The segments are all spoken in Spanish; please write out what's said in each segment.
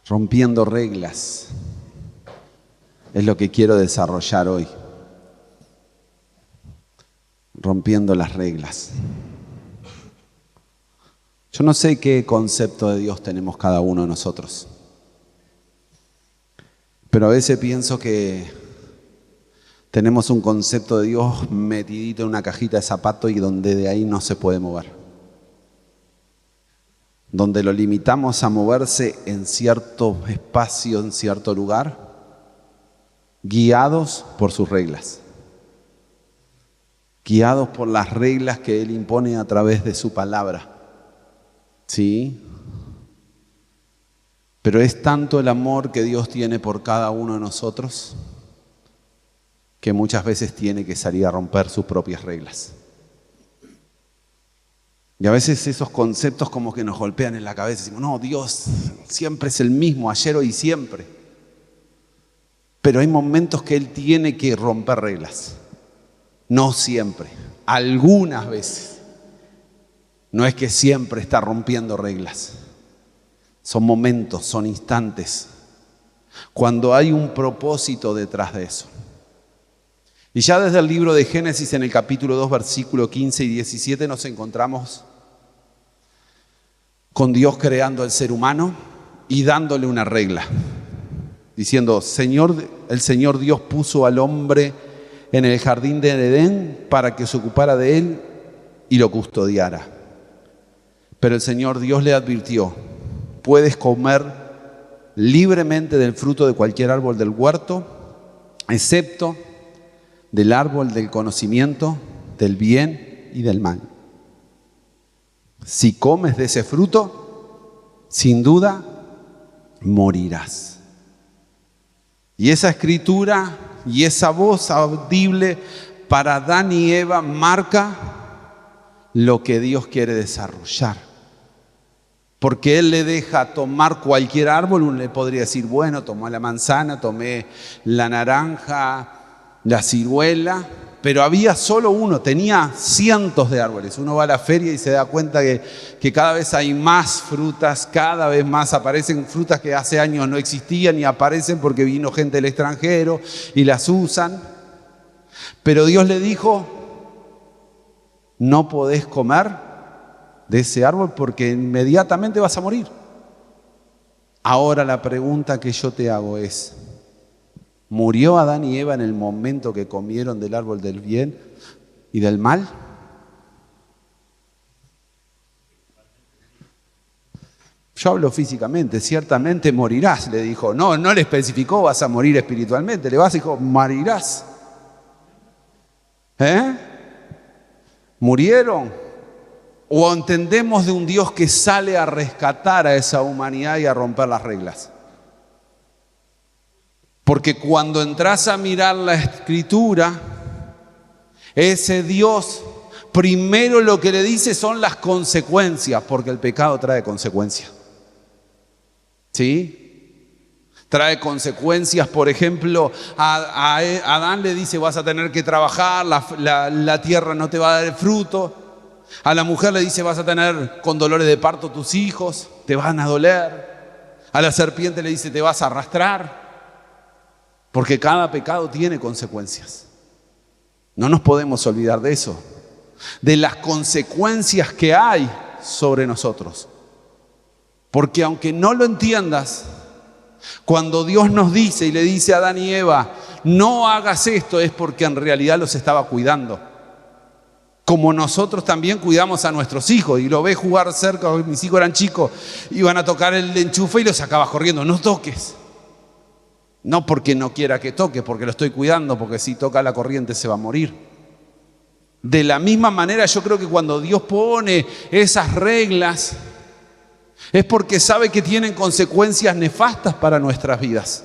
Rompiendo reglas es lo que quiero desarrollar hoy. Rompiendo las reglas. Yo no sé qué concepto de Dios tenemos cada uno de nosotros, pero a veces pienso que tenemos un concepto de Dios metidito en una cajita de zapatos y donde de ahí no se puede mover. Donde lo limitamos a moverse en cierto espacio, en cierto lugar, guiados por sus reglas. Guiados por las reglas que Él impone a través de su palabra. ¿Sí? Pero es tanto el amor que Dios tiene por cada uno de nosotros que muchas veces tiene que salir a romper sus propias reglas. Y a veces esos conceptos como que nos golpean en la cabeza. Decimos, no, Dios siempre es el mismo, ayer, hoy y siempre. Pero hay momentos que Él tiene que romper reglas. No siempre, algunas veces. No es que siempre está rompiendo reglas. Son momentos, son instantes. Cuando hay un propósito detrás de eso. Y ya desde el libro de Génesis, en el capítulo 2, versículo 15 y 17, nos encontramos con Dios creando al ser humano y dándole una regla. Diciendo, el Señor Dios puso al hombre en el jardín de Edén para que se ocupara de él y lo custodiara. Pero el Señor Dios le advirtió, puedes comer libremente del fruto de cualquier árbol del huerto, excepto del árbol del conocimiento del bien y del mal. Si comes de ese fruto, sin duda morirás. Y esa escritura y esa voz audible para Adán y Eva marca lo que Dios quiere desarrollar. Porque Él le deja tomar cualquier árbol. Uno le podría decir, bueno, tomé la manzana, tomé la naranja, la ciruela, pero había solo uno, tenía cientos de árboles. Uno va a la feria y se da cuenta que cada vez hay más frutas, cada vez más aparecen frutas que hace años no existían y aparecen porque vino gente del extranjero y las usan. Pero Dios le dijo, no podés comer de ese árbol porque inmediatamente vas a morir. Ahora la pregunta que yo te hago es, ¿murió Adán y Eva en el momento que comieron del árbol del bien y del mal? Yo hablo físicamente, ciertamente morirás, le dijo. No le especificó, vas a morir espiritualmente, dijo, morirás. ¿Murieron? ¿O entendemos de un Dios que sale a rescatar a esa humanidad y a romper las reglas? Porque cuando entras a mirar la Escritura, ese Dios primero lo que le dice son las consecuencias, porque el pecado trae consecuencias. ¿Sí? Trae consecuencias, por ejemplo, a Adán le dice vas a tener que trabajar, la tierra no te va a dar el fruto. A la mujer le dice vas a tener con dolores de parto tus hijos, te van a doler. A la serpiente le dice te vas a arrastrar. Porque cada pecado tiene consecuencias. No nos podemos olvidar de eso. De las consecuencias que hay sobre nosotros. Porque aunque no lo entiendas, cuando Dios nos dice y le dice a Adán y Eva, no hagas esto, es porque en realidad los estaba cuidando. Como nosotros también cuidamos a nuestros hijos. Y lo ves jugar cerca, mis hijos eran chicos, iban a tocar el enchufe y los sacabas corriendo. No toques. No porque no quiera que toque, porque lo estoy cuidando, porque si toca la corriente se va a morir. De la misma manera yo creo que cuando Dios pone esas reglas es porque sabe que tienen consecuencias nefastas para nuestras vidas.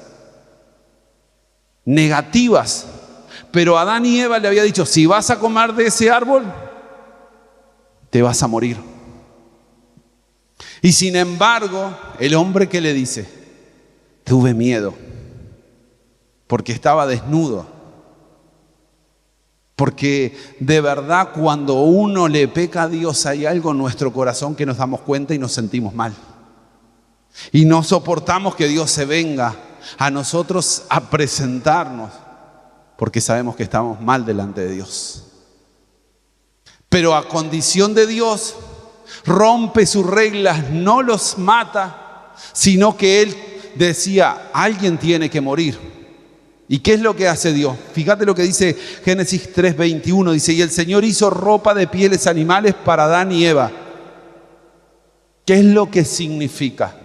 Negativas. Pero Adán y Eva le había dicho, si vas a comer de ese árbol, te vas a morir. Y sin embargo, el hombre que le dice, tuve miedo. Porque estaba desnudo. Porque de verdad cuando uno le peca a Dios hay algo en nuestro corazón que nos damos cuenta y nos sentimos mal. Y no soportamos que Dios se venga a nosotros a presentarnos, porque sabemos que estamos mal delante de Dios. Pero a condición de Dios, rompe sus reglas, no los mata, sino que Él decía, alguien tiene que morir. ¿Y qué es lo que hace Dios? Fíjate lo que dice Génesis 3:21, dice, y el Señor hizo ropa de pieles animales para Adán y Eva. ¿Qué es lo que significa?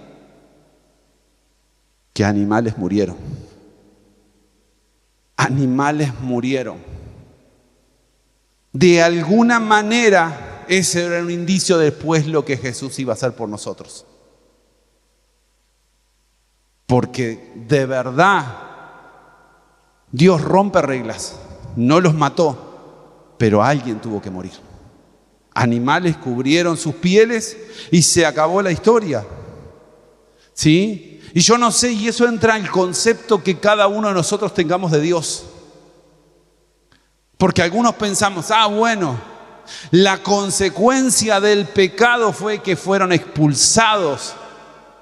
Que animales murieron. Animales murieron. De alguna manera, ese era un indicio después lo que Jesús iba a hacer por nosotros. Porque de verdad, Dios rompe reglas, no los mató, pero alguien tuvo que morir. Animales cubrieron sus pieles y se acabó la historia. ¿Sí? Y yo no sé, y eso entra en el concepto que cada uno de nosotros tengamos de Dios. Porque algunos pensamos, bueno, la consecuencia del pecado fue que fueron expulsados.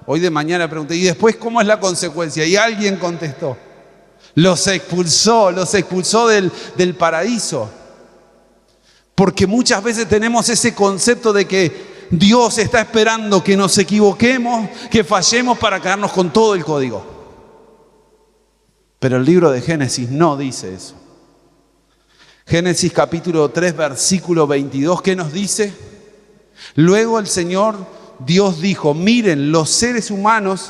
Hoy de mañana pregunté, ¿y después cómo es la consecuencia? Y alguien contestó, los expulsó del paraíso. Porque muchas veces tenemos ese concepto de que Dios está esperando que nos equivoquemos, que fallemos para quedarnos con todo el código. Pero el libro de Génesis no dice eso. Génesis capítulo 3, versículo 22, ¿qué nos dice? Luego el Señor Dios dijo, miren, los seres humanos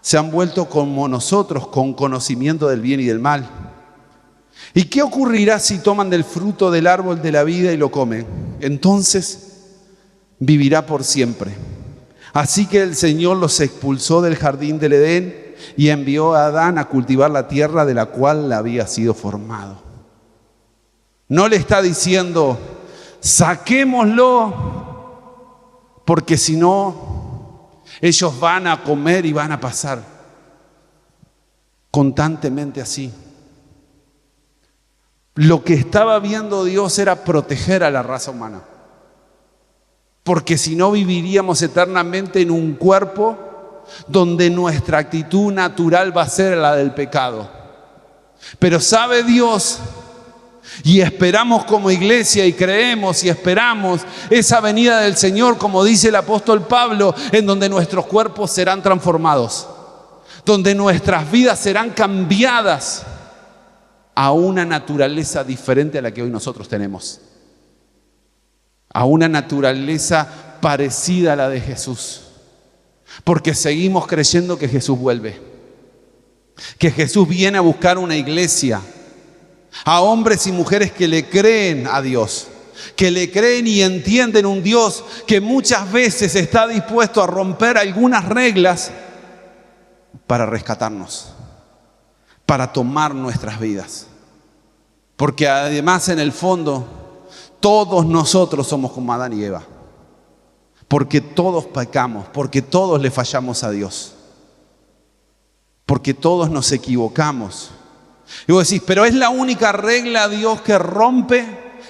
se han vuelto como nosotros, con conocimiento del bien y del mal. ¿Y qué ocurrirá si toman del fruto del árbol de la vida y lo comen? Entonces vivirá por siempre. Así que el Señor los expulsó del jardín del Edén y envió a Adán a cultivar la tierra de la cual había sido formado. No le está diciendo, saquémoslo, porque si no, ellos van a comer y van a pasar constantemente así. Lo que estaba viendo Dios era proteger a la raza humana. Porque si no viviríamos eternamente en un cuerpo donde nuestra actitud natural va a ser la del pecado. Pero sabe Dios, y esperamos como iglesia y creemos y esperamos esa venida del Señor, como dice el apóstol Pablo, en donde nuestros cuerpos serán transformados, donde nuestras vidas serán cambiadas a una naturaleza diferente a la que hoy nosotros tenemos. A una naturaleza parecida a la de Jesús. Porque seguimos creyendo que Jesús vuelve. Que Jesús viene a buscar una iglesia. A hombres y mujeres que le creen a Dios. Que le creen y entienden un Dios que muchas veces está dispuesto a romper algunas reglas para rescatarnos. Para tomar nuestras vidas. Porque además en el fondo todos nosotros somos como Adán y Eva. Porque todos pecamos, porque todos le fallamos a Dios. Porque todos nos equivocamos. Y vos decís, ¿pero es la única regla Dios que rompe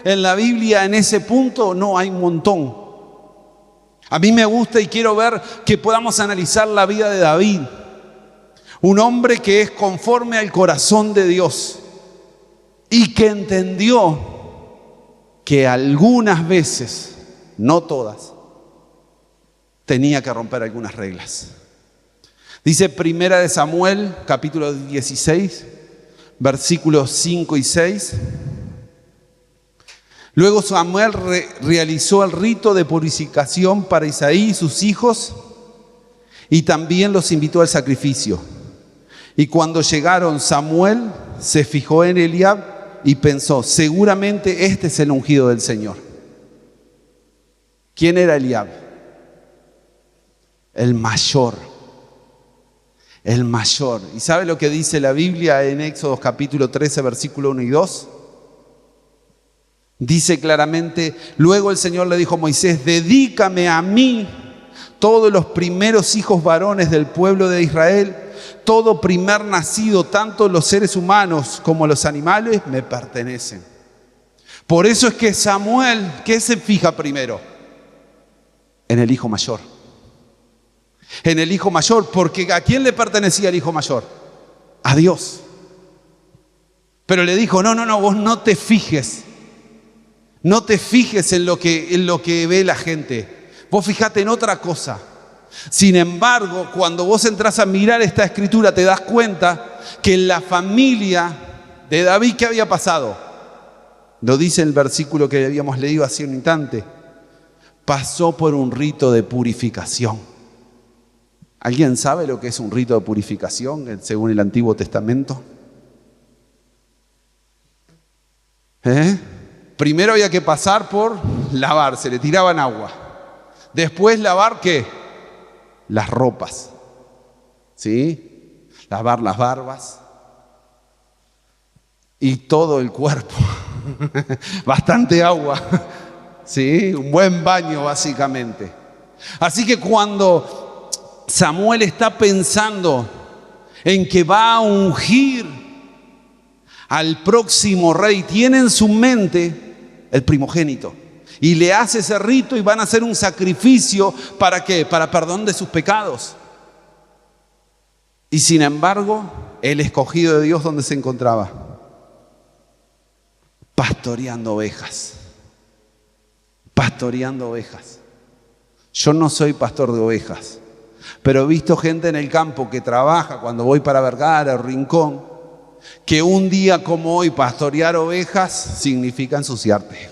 en la Biblia en ese punto? No, hay un montón. A mí me gusta y quiero ver que podamos analizar la vida de David. Un hombre que es conforme al corazón de Dios y que entendió que algunas veces, no todas, tenía que romper algunas reglas. Dice Primera de Samuel, capítulo 16, versículos 5 y 6. Luego Samuel realizó el rito de purificación para Isaí y sus hijos y también los invitó al sacrificio. Y cuando llegaron, Samuel se fijó en Eliab y pensó, seguramente este es el ungido del Señor. ¿Quién era Eliab? El mayor. El mayor. ¿Y sabe lo que dice la Biblia en Éxodo capítulo 13, versículo 1 y 2? Dice claramente, luego el Señor le dijo a Moisés, dedícame a mí todos los primeros hijos varones del pueblo de Israel. Todo primer nacido, tanto los seres humanos como los animales, me pertenecen. Por eso es que Samuel, ¿qué se fija primero? En el hijo mayor. en el hijo mayor, porque ¿a quién le pertenecía el hijo mayor? A Dios. Pero le dijo, no, vos no te fijes en lo que ve la gente, vos fijate en otra cosa. Sin embargo, cuando vos entras a mirar esta escritura, te das cuenta que en la familia de David, ¿qué había pasado? Lo dice el versículo que habíamos leído hace un instante. Pasó por un rito de purificación. ¿Alguien sabe lo que es un rito de purificación según el Antiguo Testamento? Primero había que pasar por lavar, se le tiraban agua. Después lavar, ¿qué? Las ropas. ¿Sí? Lavar las barbas. Y todo el cuerpo. Bastante agua. ¿Sí? Un buen baño, básicamente. Así que cuando Samuel está pensando en que va a ungir al próximo rey, tiene en su mente el primogénito y le hace ese rito y van a hacer un sacrificio. ¿Para qué? Para perdón de sus pecados. Y sin embargo, el escogido de Dios, ¿dónde se encontraba? Pastoreando ovejas. Pastoreando ovejas. Yo no soy pastor de ovejas, pero he visto gente en el campo que trabaja cuando voy para Vergara o Rincón, que un día como hoy pastorear ovejas significa ensuciarte.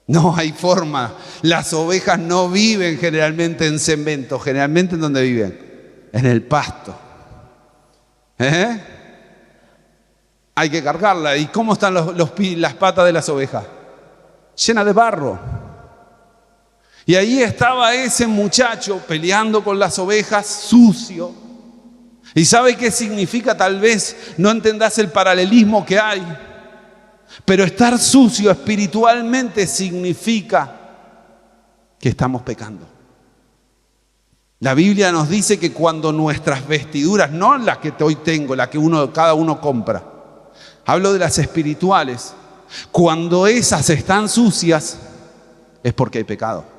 No hay forma. Las ovejas no viven generalmente en cemento. Generalmente, ¿en dónde viven? En el pasto. Hay que cargarla. ¿Y cómo están las patas de las ovejas? Llenas de barro. Y ahí estaba ese muchacho peleando con las ovejas, sucio. ¿Y sabe qué significa? Tal vez no entendás el paralelismo que hay, pero estar sucio espiritualmente significa que estamos pecando. La Biblia nos dice que cuando nuestras vestiduras, no las que hoy tengo, las que cada uno compra, hablo de las espirituales, cuando esas están sucias es porque hay pecado.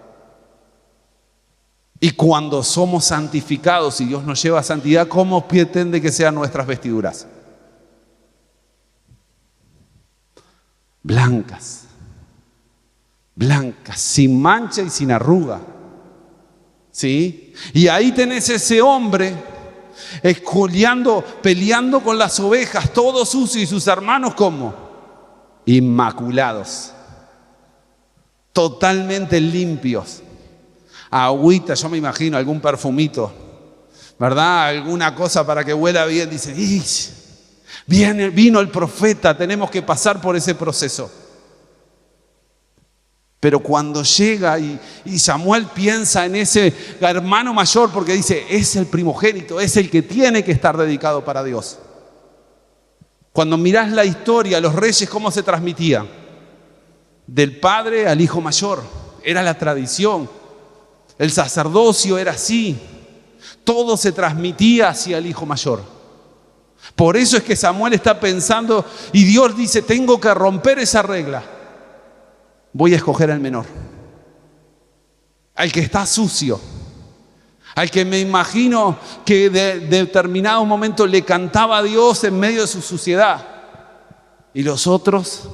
Y cuando somos santificados y Dios nos lleva a santidad, ¿cómo pretende que sean nuestras vestiduras? Blancas, blancas, sin mancha y sin arruga. ¿Sí? Y ahí tenés ese hombre esculeando, peleando con las ovejas, todo sucio, y sus hermanos ¿cómo? Inmaculados, totalmente limpios. Agüita, yo me imagino algún perfumito, ¿verdad? Alguna cosa para que huela bien. Dice, vino el profeta, tenemos que pasar por ese proceso. Pero cuando llega y Samuel piensa en ese hermano mayor, porque dice, es el primogénito, es el que tiene que estar dedicado para Dios. Cuando mirás la historia, los reyes, ¿cómo se transmitían? Del padre al hijo mayor, era la tradición. El sacerdocio era así. Todo se transmitía hacia el hijo mayor. Por eso es que Samuel está pensando y Dios dice, tengo que romper esa regla. Voy a escoger al menor. Al que está sucio. Al que me imagino que de determinado momento le cantaba a Dios en medio de su suciedad. Y los otros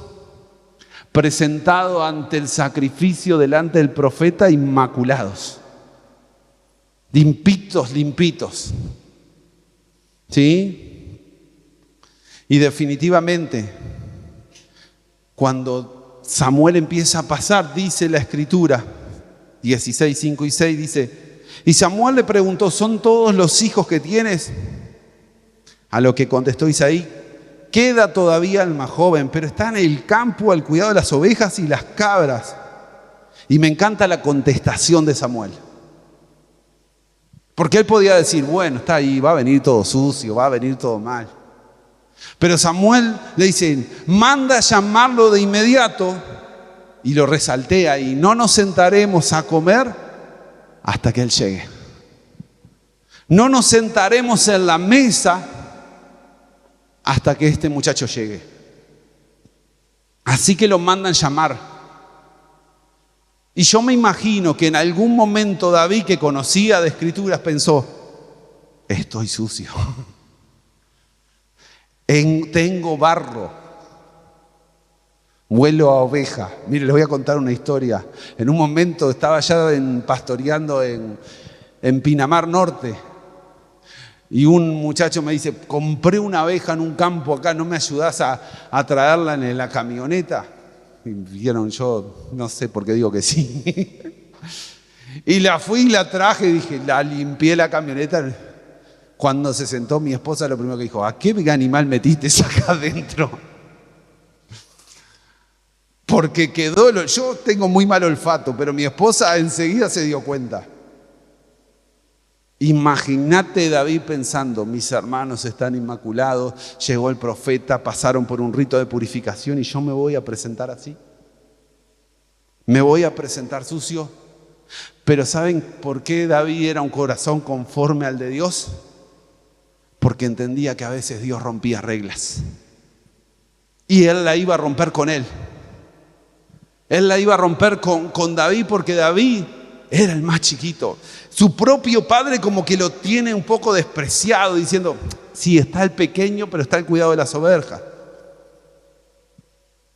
presentados ante el sacrificio delante del profeta, inmaculados, limpitos, ¿sí? Y definitivamente, cuando Samuel empieza a pasar, dice la Escritura, 16, 5 y 6, dice, y Samuel le preguntó, ¿son todos los hijos que tienes? A lo que contestó Isaí, queda todavía el más joven, pero está en el campo al cuidado de las ovejas y las cabras. Y me encanta la contestación de Samuel. Porque él podía decir, bueno, está ahí, va a venir todo sucio, va a venir todo mal. Pero Samuel le dice, manda a llamarlo de inmediato. Y lo resaltea, y no nos sentaremos a comer hasta que él llegue. No nos sentaremos en la mesa hasta que este muchacho llegue. Así que lo mandan llamar. Y yo me imagino que en algún momento David, que conocía de escrituras, pensó, estoy sucio, tengo barro, huelo a oveja. Mire, les voy a contar una historia. En un momento estaba ya pastoreando en Pinamar Norte, y un muchacho me dice, compré una abeja en un campo acá, ¿no me ayudás a traerla en la camioneta? Y vieron, yo no sé por qué digo que sí. Y la fui y la traje, y dije, la limpié la camioneta. Cuando se sentó mi esposa, lo primero que dijo, ¿a qué animal metiste acá adentro? Porque yo tengo muy mal olfato, pero mi esposa enseguida se dio cuenta. Imagínate David pensando, mis hermanos están inmaculados, llegó el profeta, pasaron por un rito de purificación y yo me voy a presentar así. Me voy a presentar sucio. Pero ¿saben por qué David era un corazón conforme al de Dios? Porque entendía que a veces Dios rompía reglas. Y él la iba a romper con él. Él la iba a romper con David, porque David era el más chiquito. Su propio padre como que lo tiene un poco despreciado, diciendo, sí, está el pequeño, pero está el cuidado de las ovejas.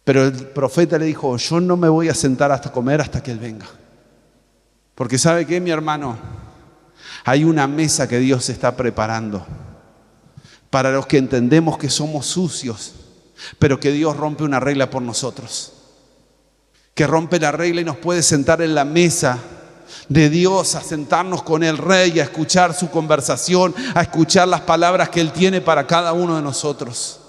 Pero el profeta le dijo, yo no me voy a sentar hasta comer hasta que él venga. Porque ¿sabe qué, mi hermano? Hay una mesa que Dios está preparando para los que entendemos que somos sucios, pero que Dios rompe una regla por nosotros. Que rompe la regla y nos puede sentar en la mesa de Dios, a sentarnos con el Rey, a escuchar su conversación, a escuchar las palabras que Él tiene para cada uno de nosotros.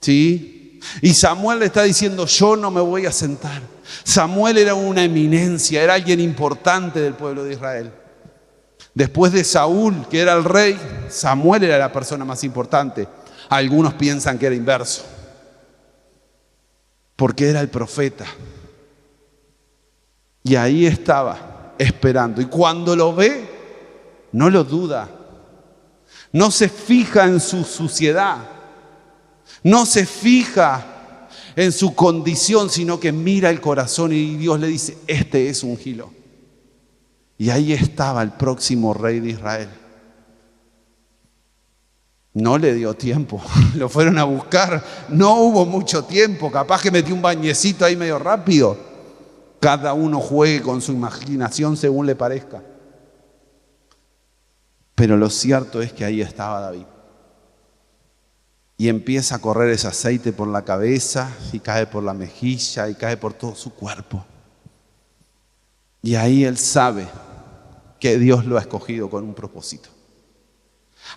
¿Sí? Y Samuel le está diciendo, yo no me voy a sentar. Samuel era una eminencia, era alguien importante del pueblo de Israel. Después de Saúl, que era el rey, Samuel era la persona más importante. Algunos piensan que era inverso, porque era el profeta. Y ahí estaba, esperando. Y cuando lo ve, no lo duda. No se fija en su suciedad. No se fija en su condición, sino que mira el corazón y Dios le dice, este es un ungido. Y ahí estaba el próximo rey de Israel. No le dio tiempo, lo fueron a buscar, no hubo mucho tiempo, capaz que metió un bañecito ahí medio rápido. Cada uno juegue con su imaginación según le parezca. Pero lo cierto es que ahí estaba David. Y empieza a correr ese aceite por la cabeza, y cae por la mejilla, y cae por todo su cuerpo. Y ahí él sabe que Dios lo ha escogido con un propósito.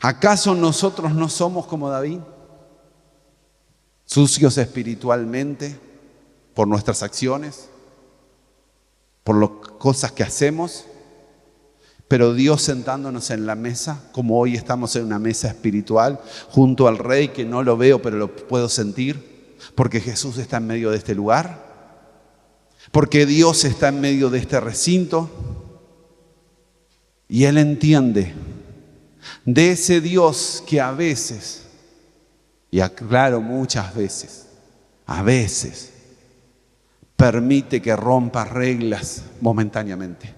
¿Acaso nosotros no somos como David? Sucios espiritualmente por nuestras acciones, por las cosas que hacemos, pero Dios sentándonos en la mesa, como hoy estamos en una mesa espiritual, junto al Rey, que no lo veo, pero lo puedo sentir, porque Jesús está en medio de este lugar, porque Dios está en medio de este recinto, y Él entiende de ese Dios que a veces, y aclaro muchas veces, a veces, permite que rompa reglas momentáneamente.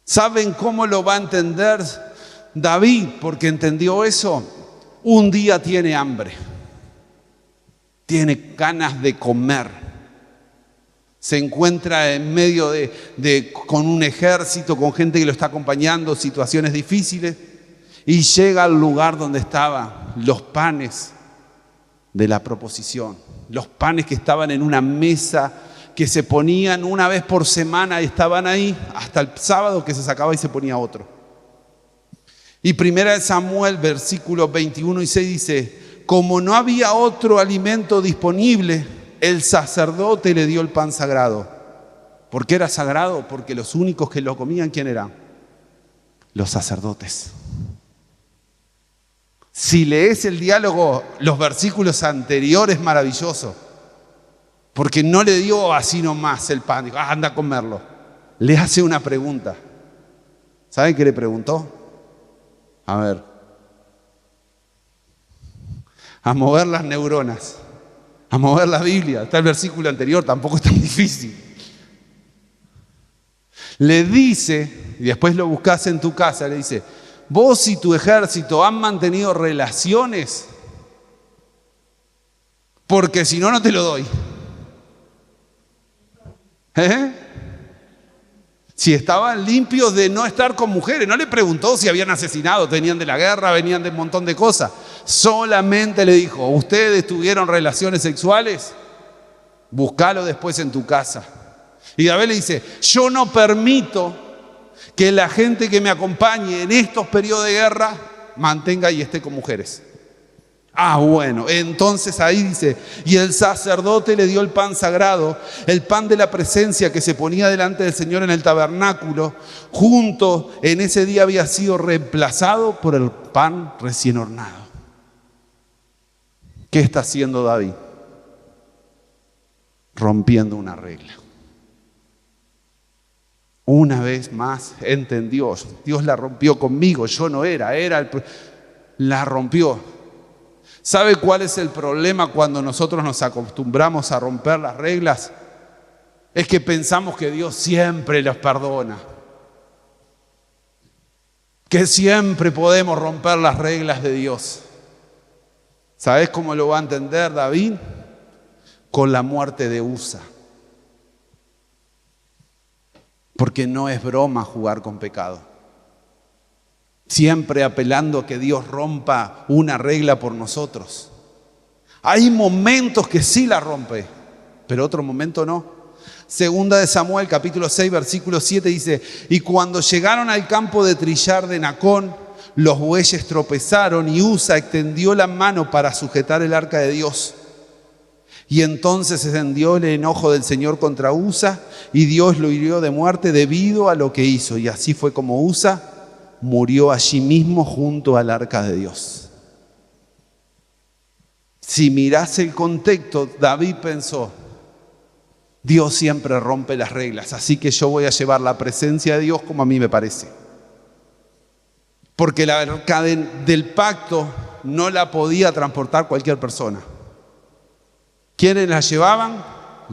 ¿Saben cómo lo va a entender David? Porque entendió eso. Un día tiene hambre, tiene ganas de comer. Se encuentra en medio con un ejército, con gente que lo está acompañando, situaciones difíciles, y llega al lugar donde estaban los panes de la proposición, los panes que estaban en una mesa que se ponían una vez por semana y estaban ahí hasta el sábado, que se sacaba y se ponía otro. Y primera de Samuel, versículos 21 y 6 dice, como no había otro alimento disponible, el sacerdote le dio el pan sagrado. ¿Por qué era sagrado? Porque los únicos que lo comían, ¿quién eran? Los sacerdotes. Si lees el diálogo, los versículos anteriores, maravilloso. Porque no le dio así nomás el pan, dijo, anda a comerlo. Le hace una pregunta. ¿Saben qué le preguntó? A ver. A mover las neuronas, a mover la Biblia. Está el versículo anterior, tampoco es tan difícil. Le dice, y después lo buscas en tu casa, le dice, vos y tu ejército han mantenido relaciones, porque si no, no te lo doy. Si estaban limpios de no estar con mujeres, no le preguntó si habían asesinado, venían de la guerra, venían de un montón de cosas. Solamente le dijo, ¿ustedes tuvieron relaciones sexuales? Búscalo después en tu casa. Y David le dice, yo no permito que la gente que me acompañe en estos periodos de guerra mantenga y esté con mujeres. Ah, bueno, entonces ahí dice, y el sacerdote le dio el pan sagrado, el pan de la presencia que se ponía delante del Señor en el tabernáculo, junto en ese día había sido reemplazado por el pan recién hornado. ¿Qué está haciendo David? Rompiendo una regla. Una vez más entendió, Dios la rompió conmigo, yo no era la rompió. ¿Sabe cuál es el problema cuando nosotros nos acostumbramos a romper las reglas? Es que pensamos que Dios siempre los perdona, que siempre podemos romper las reglas de Dios. ¿Sabes cómo lo va a entender David? Con la muerte de Usa. Porque no es broma jugar con pecado. Siempre apelando a que Dios rompa una regla por nosotros. Hay momentos que sí la rompe, pero otro momento no. Segunda de Samuel, capítulo 6, versículo 7 dice, y cuando llegaron al campo de trillar de Nacón, los bueyes tropezaron y Usa extendió la mano para sujetar el arca de Dios. Y entonces se encendió el enojo del Señor contra Usa y Dios lo hirió de muerte debido a lo que hizo. Y así fue como Usa murió allí mismo junto al arca de Dios. Si mirás el contexto, David pensó, Dios siempre rompe las reglas, así que yo voy a llevar la presencia de Dios como a mí me parece. Porque la arca del pacto no la podía transportar cualquier persona. ¿Quiénes la llevaban?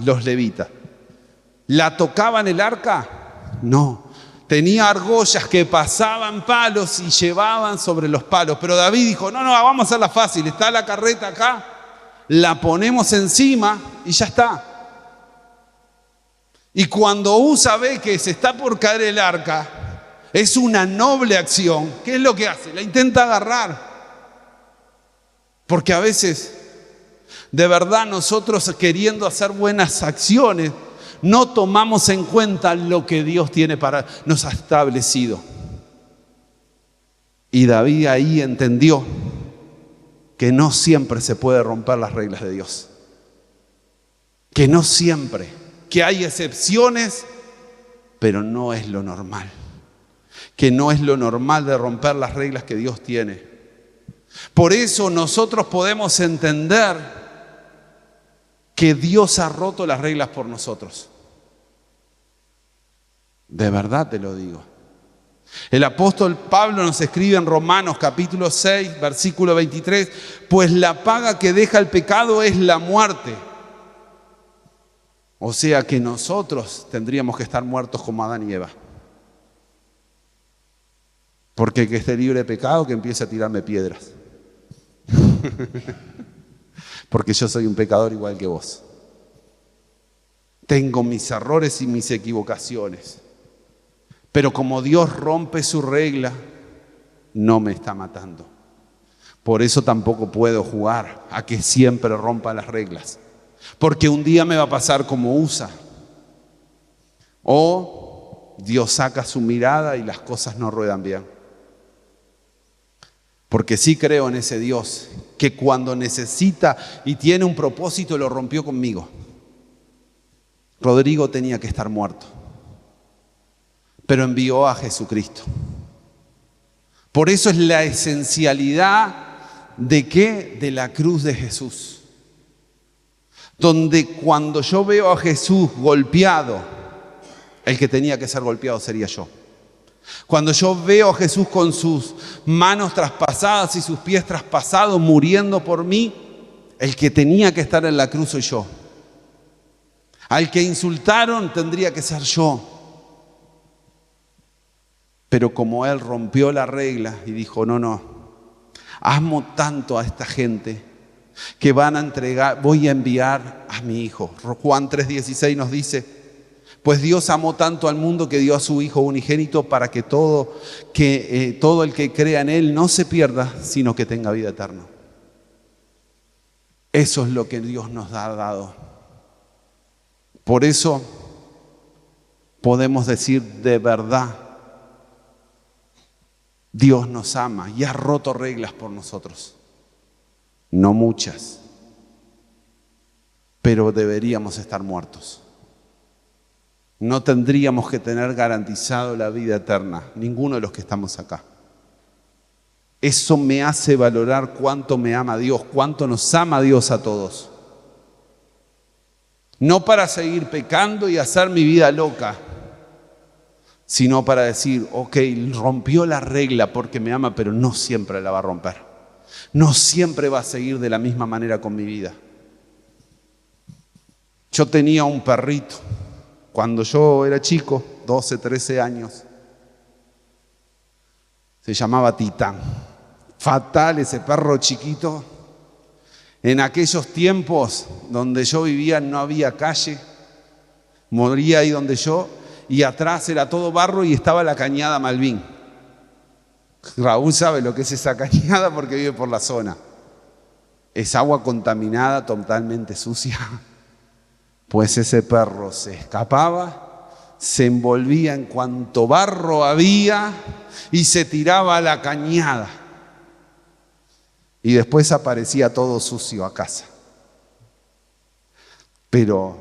Los levitas. ¿La tocaban el arca? No. Tenía argollas que pasaban palos y llevaban sobre los palos. Pero David dijo, no, vamos a hacerla fácil. Está la carreta acá, la ponemos encima y ya está. Y cuando Usa ve que se está por caer el arca, es una noble acción. ¿Qué es lo que hace? La intenta agarrar. Porque a veces, de verdad, nosotros queriendo hacer buenas acciones, no tomamos en cuenta lo que Dios nos ha establecido. Y David ahí entendió que no siempre se puede romper las reglas de Dios. Que no siempre, que hay excepciones, pero no es lo normal. Que no es lo normal de romper las reglas que Dios tiene. Por eso nosotros podemos entender que Dios ha roto las reglas por nosotros. De verdad te lo digo. El apóstol Pablo nos escribe en Romanos capítulo 6, versículo 23, pues la paga que deja el pecado es la muerte. O sea que nosotros tendríamos que estar muertos como Adán y Eva. Porque el que esté libre de pecado que empiece a tirarme piedras. Porque yo soy un pecador igual que vos. Tengo mis errores y mis equivocaciones. Pero como Dios rompe su regla, no me está matando. Por eso tampoco puedo jugar a que siempre rompa las reglas. Porque un día me va a pasar como Usa. O Dios saca su mirada y las cosas no ruedan bien. Porque sí creo en ese Dios que cuando necesita y tiene un propósito lo rompió conmigo. Rodrigo tenía que estar muerto, pero envió a Jesucristo. Por eso es la esencialidad ¿de qué? De la cruz de Jesús. Donde cuando yo veo a Jesús golpeado, el que tenía que ser golpeado sería yo. Cuando yo veo a Jesús con sus manos traspasadas y sus pies traspasados muriendo por mí, el que tenía que estar en la cruz soy yo. Al que insultaron tendría que ser yo. Pero como él rompió la regla y dijo, no, amo tanto a esta gente que voy a enviar a mi hijo. Juan 3:16 nos dice, pues Dios amó tanto al mundo que dio a su Hijo unigénito para que todo el que crea en Él no se pierda, sino que tenga vida eterna. Eso es lo que Dios nos ha dado. Por eso podemos decir de verdad, Dios nos ama y ha roto reglas por nosotros. No muchas, pero deberíamos estar muertos. No tendríamos que tener garantizado la vida eterna, ninguno de los que estamos acá. Eso me hace valorar cuánto me ama Dios, cuánto nos ama Dios a todos. No para seguir pecando y hacer mi vida loca, sino para decir, ok, rompió la regla porque me ama, pero no siempre la va a romper. No siempre va a seguir de la misma manera con mi vida. Yo tenía un perrito. Cuando yo era chico, 12, 13 años, se llamaba Titán. Fatal ese perro chiquito. En aquellos tiempos donde yo vivía no había calle. Moría ahí donde yo, y atrás era todo barro y estaba la cañada Malvin. Raúl sabe lo que es esa cañada porque vive por la zona. Es agua contaminada, totalmente sucia. Pues ese perro se escapaba, se envolvía en cuanto barro había y se tiraba a la cañada. Y después aparecía todo sucio a casa. Pero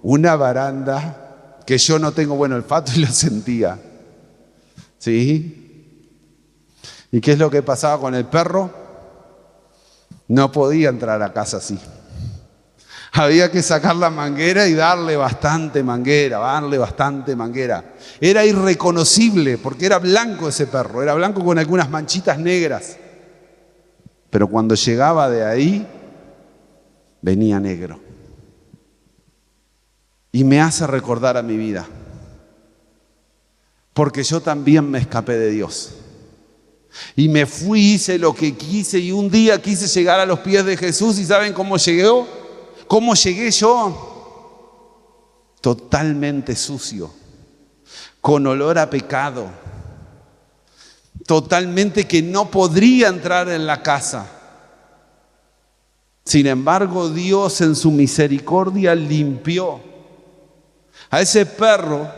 una baranda que yo no tengo buen olfato y lo sentía. ¿Sí? ¿Y qué es lo que pasaba con el perro? No podía entrar a casa así. Había que sacar la manguera y darle bastante manguera. Era irreconocible porque era blanco ese perro, era blanco con algunas manchitas negras. Pero cuando llegaba de ahí, venía negro. Y me hace recordar a mi vida. Porque yo también me escapé de Dios. Y me fui, hice lo que quise y un día quise llegar a los pies de Jesús. ¿Y saben cómo llegué? ¿Cómo llegué yo? Totalmente sucio, con olor a pecado, totalmente que no podría entrar en la casa. Sin embargo, Dios en su misericordia limpió a ese perro.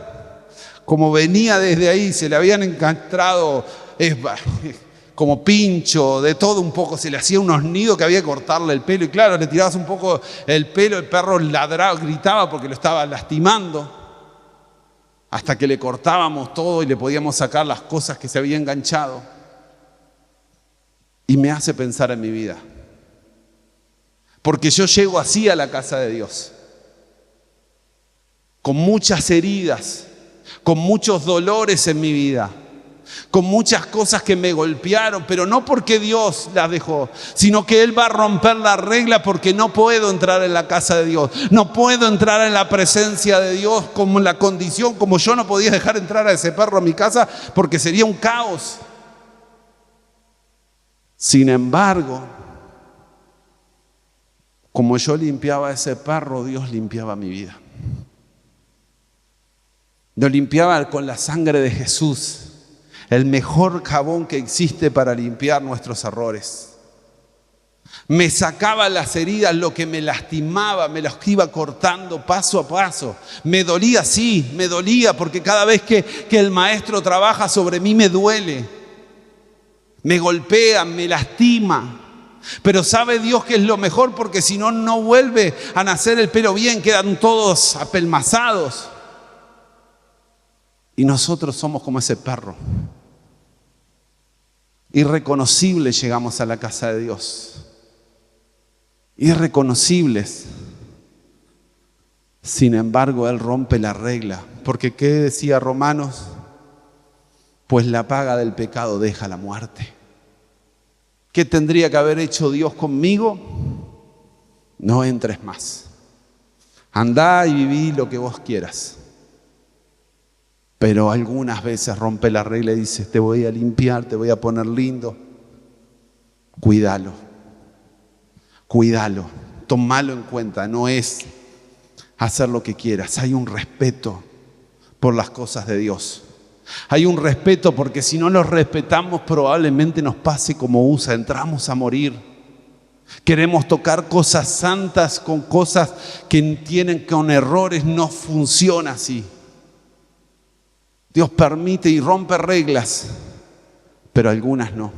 Como venía desde ahí, se le habían encontrado como pincho, de todo un poco, se le hacía unos nidos que había que cortarle el pelo y claro, le tirabas un poco el pelo, el perro ladraba, gritaba porque lo estaba lastimando, hasta que le cortábamos todo y le podíamos sacar las cosas que se había enganchado. Y me hace pensar en mi vida, porque yo llego así a la casa de Dios, con muchas heridas, con muchos dolores en mi vida, con muchas cosas que me golpearon, pero no porque Dios las dejó, sino que Él va a romper la regla porque no puedo entrar en la casa de Dios, no puedo entrar en la presencia de Dios como en la condición, como yo no podía dejar entrar a ese perro a mi casa porque sería un caos. Sin embargo, como yo limpiaba a ese perro, Dios limpiaba mi vida. Lo limpiaba con la sangre de Jesús. El mejor jabón que existe para limpiar nuestros errores. Me sacaba las heridas, lo que me lastimaba, me las iba cortando paso a paso. Me dolía, sí, me dolía, porque cada vez que el maestro trabaja sobre mí me duele. Me golpea, me lastima. Pero sabe Dios que es lo mejor, porque si no, no vuelve a nacer el pelo bien, quedan todos apelmazados. Y nosotros somos como ese perro. Irreconocibles llegamos a la casa de Dios. Irreconocibles. Sin embargo, Él rompe la regla. Porque ¿qué decía Romanos? Pues la paga del pecado deja la muerte. ¿Qué tendría que haber hecho Dios conmigo? No entres más. Andá y viví lo que vos quieras. Pero algunas veces rompe la regla y dice, te voy a limpiar, te voy a poner lindo. Cuídalo, cuídalo, tómalo en cuenta. No es hacer lo que quieras. Hay un respeto por las cosas de Dios. Hay un respeto porque si no los respetamos probablemente nos pase como USA, entramos a morir. Queremos tocar cosas santas con cosas que tienen con errores, no funciona así. Dios permite y rompe reglas, pero algunas no.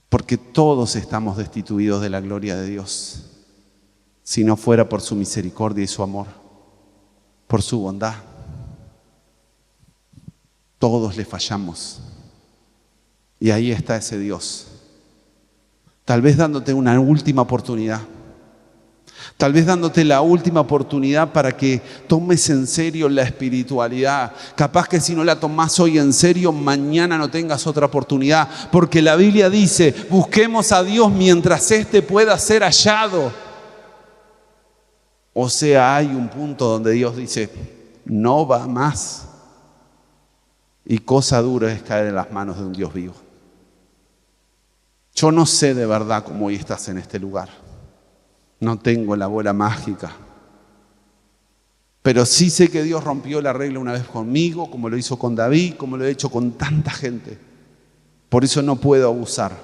Porque todos estamos destituidos de la gloria de Dios, si no fuera por su misericordia y su amor, por su bondad. Todos le fallamos. Y ahí está ese Dios. Tal vez dándote una última oportunidad. Tal vez dándote la última oportunidad para que tomes en serio la espiritualidad. Capaz que si no la tomás hoy en serio, mañana no tengas otra oportunidad. Porque la Biblia dice, busquemos a Dios mientras éste pueda ser hallado. O sea, hay un punto donde Dios dice, no va más. Y cosa dura es caer en las manos de un Dios vivo. Yo no sé de verdad cómo hoy estás en este lugar. No tengo la bola mágica. Pero sí sé que Dios rompió la regla una vez conmigo, como lo hizo con David, como lo ha hecho con tanta gente. Por eso no puedo abusar.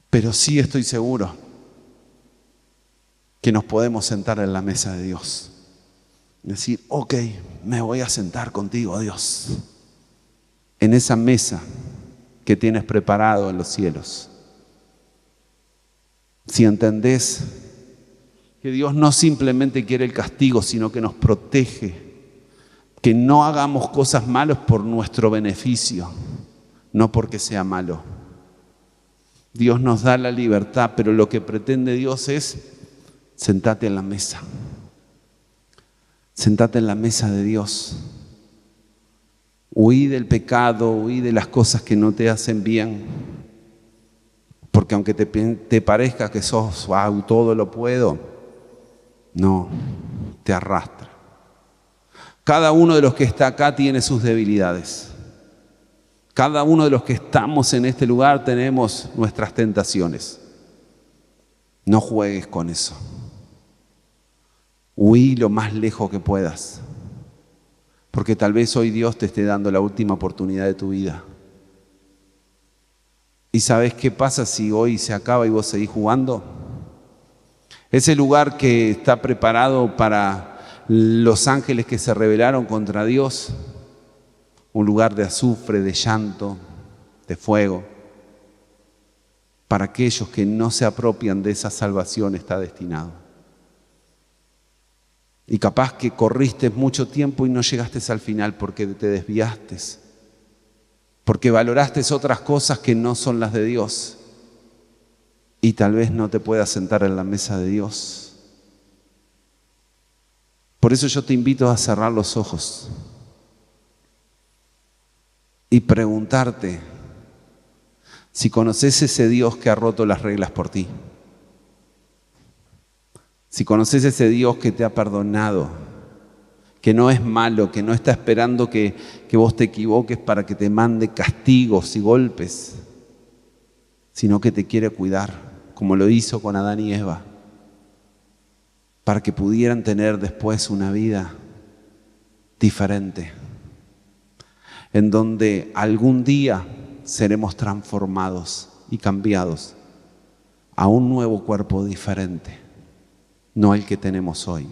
Pero sí estoy seguro que nos podemos sentar en la mesa de Dios. Decir, ok, me voy a sentar contigo, Dios, en esa mesa que tienes preparado en los cielos. Si entendés que Dios no simplemente quiere el castigo, sino que nos protege, que no hagamos cosas malas por nuestro beneficio, no porque sea malo. Dios nos da la libertad, pero lo que pretende Dios es, sentate en la mesa. Sentate en la mesa de Dios. Huí del pecado, huí de las cosas que no te hacen bien. Porque aunque te parezca que sos, wow, todo lo puedo, no, te arrastra. Cada uno de los que está acá tiene sus debilidades. Cada uno de los que estamos en este lugar tenemos nuestras tentaciones. No juegues con eso. Huí lo más lejos que puedas, porque tal vez hoy Dios te esté dando la última oportunidad de tu vida. ¿Y sabes qué pasa si hoy se acaba y vos seguís jugando? Ese lugar que está preparado para los ángeles que se rebelaron contra Dios, un lugar de azufre, de llanto, de fuego, para aquellos que no se apropian de esa salvación está destinado. Y capaz que corriste mucho tiempo y no llegaste al final porque te desviaste, porque valoraste otras cosas que no son las de Dios y tal vez no te puedas sentar en la mesa de Dios. Por eso yo te invito a cerrar los ojos y preguntarte si conoces ese Dios que ha roto las reglas por ti. Si conoces ese Dios que te ha perdonado, que no es malo, que no está esperando que vos te equivoques para que te mande castigos y golpes, sino que te quiere cuidar, como lo hizo con Adán y Eva, para que pudieran tener después una vida diferente, en donde algún día seremos transformados y cambiados a un nuevo cuerpo diferente. No el que tenemos hoy.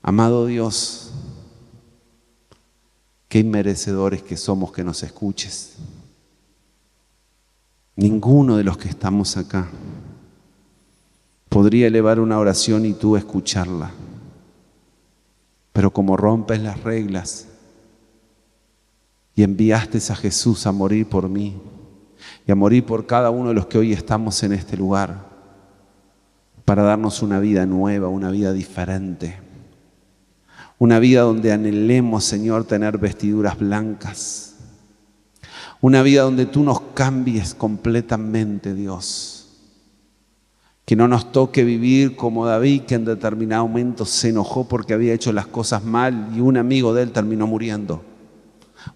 Amado Dios, qué inmerecedores que somos que nos escuches. Ninguno de los que estamos acá podría elevar una oración y tú escucharla. Pero como rompes las reglas y enviaste a Jesús a morir por mí y a morir por cada uno de los que hoy estamos en este lugar, para darnos una vida nueva, una vida diferente. Una vida donde anhelemos, Señor, tener vestiduras blancas. Una vida donde tú nos cambies completamente, Dios. Que no nos toque vivir como David, que en determinado momento se enojó porque había hecho las cosas mal y un amigo de él terminó muriendo.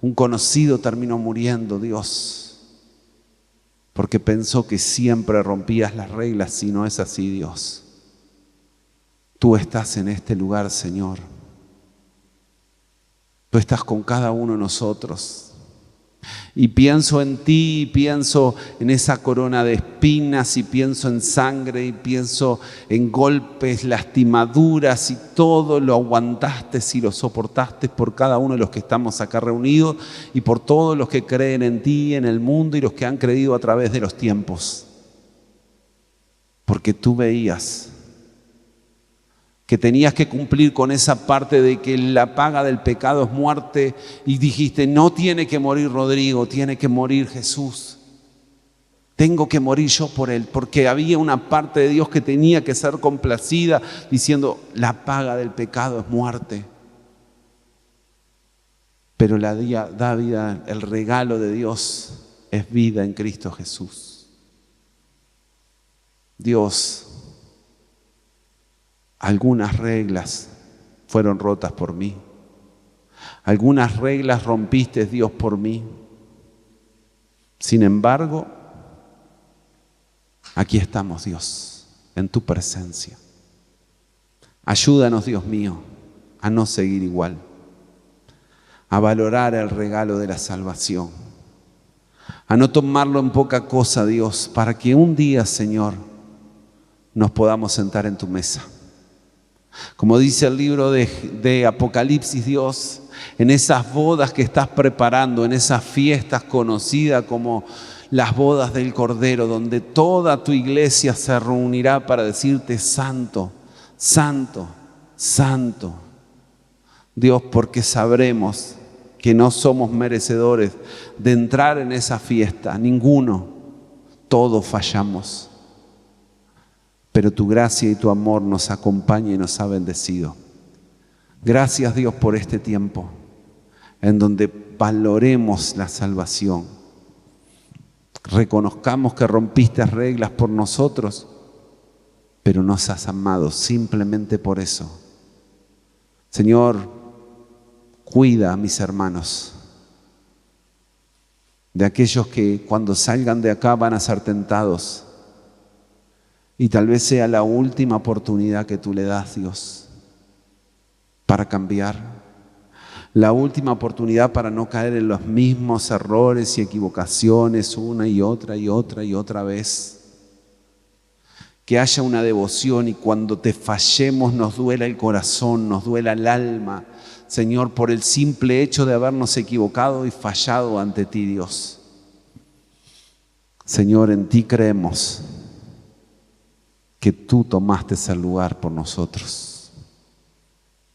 Un conocido terminó muriendo, Dios, porque pensó que siempre rompías las reglas, y no es así, Dios. Tú estás en este lugar, Señor. Tú estás con cada uno de nosotros. Y pienso en ti, y pienso en esa corona de espinas, y pienso en sangre, y pienso en golpes, lastimaduras, y todo lo aguantaste y lo soportaste por cada uno de los que estamos acá reunidos, y por todos los que creen en ti, en el mundo, y los que han creído a través de los tiempos. Porque tú veías que tenías que cumplir con esa parte de que la paga del pecado es muerte, y dijiste, no tiene que morir Rodrigo, tiene que morir Jesús. Tengo que morir yo por él, porque había una parte de Dios que tenía que ser complacida, diciendo, la paga del pecado es muerte. Pero la da vida, el regalo de Dios es vida en Cristo Jesús. Dios, algunas reglas fueron rotas por mí. Algunas reglas rompiste, Dios, por mí. Sin embargo, aquí estamos, Dios, en tu presencia. Ayúdanos, Dios mío, a no seguir igual, a valorar el regalo de la salvación, a no tomarlo en poca cosa, Dios, para que un día, Señor, nos podamos sentar en tu mesa. Como dice el libro de Apocalipsis, Dios, en esas bodas que estás preparando, en esas fiestas conocidas como las bodas del Cordero, donde toda tu iglesia se reunirá para decirte santo, santo, santo. Dios, porque sabremos que no somos merecedores de entrar en esa fiesta, ninguno, todos fallamos. Pero tu gracia y tu amor nos acompaña y nos ha bendecido. Gracias, Dios, por este tiempo en donde valoremos la salvación. Reconozcamos que rompiste reglas por nosotros, pero nos has amado simplemente por eso. Señor, cuida a mis hermanos, de aquellos que cuando salgan de acá van a ser tentados. Y tal vez sea la última oportunidad que tú le das, Dios, para cambiar. La última oportunidad para no caer en los mismos errores y equivocaciones una y otra y otra y otra vez. Que haya una devoción y cuando te fallemos nos duela el corazón, nos duela el alma, Señor, por el simple hecho de habernos equivocado y fallado ante ti, Dios. Señor, en ti creemos que tú tomaste ese lugar por nosotros.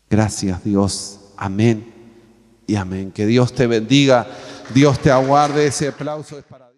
Gracias, Dios. Amén y amén. Que Dios te bendiga, Dios te aguarde. Ese aplauso es para